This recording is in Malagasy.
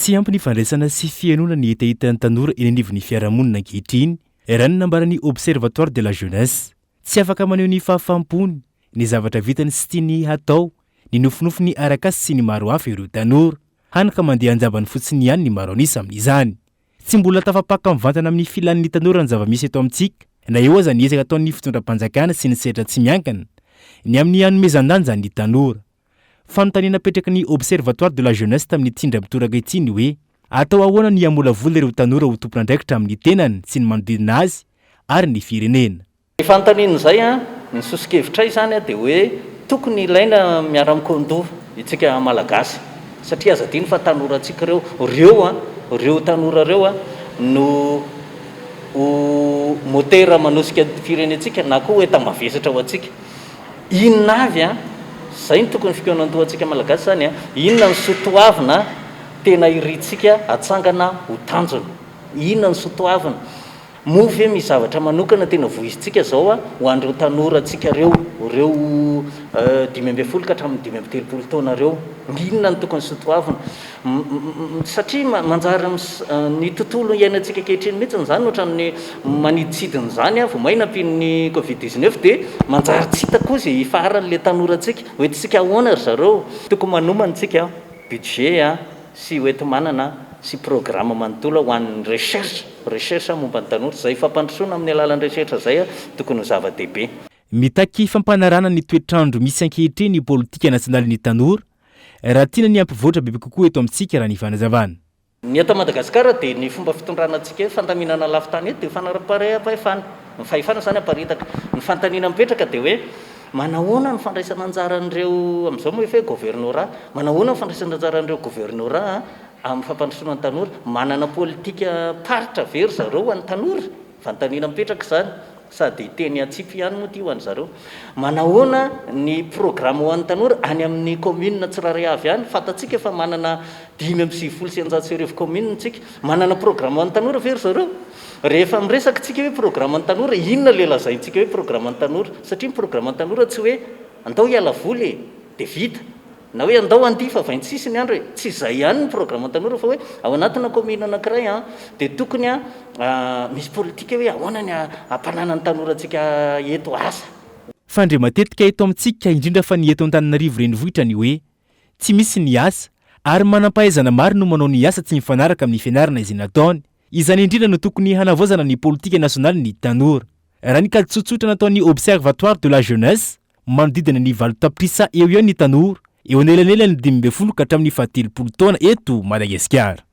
Tsy ampy ny fandraisana sy fianona ny hitahitan'ny tanora eny anivon'ny fiarahamonina ankehitriny, raha ny nambaran'ny Observatoire de la Jeunesse. Tsy afaka maneho ny fahafampony, ny zavatra vitany sy tiany hatao, ny nofinofiny arak'asa sy ny maro hafa ireo tanora, hany ka mandeha anjabany fotsiny ihany ny maro anisa amin'izany. Tsy mbola tafapaka mivantana amin'ny filan'ny tanora ny zava-misy eto amintsika, na eo aza niezaka ataon'ny fitondram-panjakana sy ny sehatra tsy miankana, ny amin'ny hanomezan-danja ny tanora. Fanontaniana petraky ny Observatoire de la Jeunesse tamin'ny tindra mitoraka ity ny hoe atao ahoana ny amolavola ireo tanora ho tompon'andraikitra amin'ny tenany sy ny manodidina azy ary ny firenena. Ny fanontaniana izay ny sosokevitray zany dia hoe tokony ilaina miara-mikondoha itsika malagasy satria aza diny fa tanorantsika reo tanora reo no motera manosika firenentsika na koa hoe tamavesatra ho antsika. Inona avy zay ny tokony fikonan-dohantsika malagasy zany inona ny sotoavina tena iritsika atsangana ho tanjona, inona ny sotoavina move misy zavatra manokana tena voizintsika zao ho an'ireo tanora atsika reo 15 ka hatramin'ny 30 taona reo, inona ny tokony sotoavina satria manjary ny tontolo iainantsika ankehitriny mihitsy zany ohatran'ny maniditsidiny zany vao maina ampin'ny Covid-19 dia manjary tsy hita koa izay faran'le tanorantsika hoentintsika ahoana ry zareo. Tokony manomana tsika budget sy hoenti-manana sy programme manontolo ho an'ny recherche momba ny tanora, zay fampandrosoana amin'ny alalan'ny recherche zay tokony ho zava-dehibe. Mitaky fampanarana ny toetrandro misy ankehitriny ny politika nasionalin'ny tanora, raha tiana ny ampivoatra bebe kokoa eto amintsika raha ny fanazavana. Ny eto Madagasikara dia ny fomba fitondràna antsika fandaminana lafitany eto dia fanaraparay-pahefana, ny fahefana zany aparitaka. Ny fanontaniana mipetraka dia hoe manahoana ny fandraisana anjara an'ireo amin'izao moa efa gouvernorat, manahoana ny fandraisana anjara an'ireo gouvernorat amin'ny fampandrosoana ny tanora, manana politika paritra very zareo ho an'ny tanora, fanontaniana mipetraka zany sady teny atsipy ihany moa ty ho an'ny zareo. Manahoana ny programme ho an'ny tanora any amin'ny commune tsiraray avy ihany, fantatsika fa manana 570 commune tsika, manana programme ho an'ny tanora very zareo. Rehefa miresaka tsika hoe programme ny tanora, inona le lazaintsika hoe programme ny tanora, satria ny programme ny tanora tsy hoe andao hiala voly dia vita, na hoe andao andifa vaintsisy ny andro hoe tsy izay ihany ny programme ny tanora fa hoe ao anatina commune anankiray dia tokony misy politika hoe ahoana ny ampanana ny tanorantsika eto asa. Fandre matetika eto amintsika indrindra fa ny eto Antananarivo renivohitra ny hoe tsy misy ny asa ary manam-pahaizana maro no manao ny asa tsy mifanaraka amin'ny fianarana izay nataony. Izany indrindra no tokony hanavaozana ny politika nasionaly ny tanora. Raha ny kalitsotsota nataon'ny Observatoire de la Jeunesse, manodidina ny 20 tapitrisa eo ihany ny tanora, eo anelanelany 12 ka hatramin'ny 17 taona eto Madagasikara.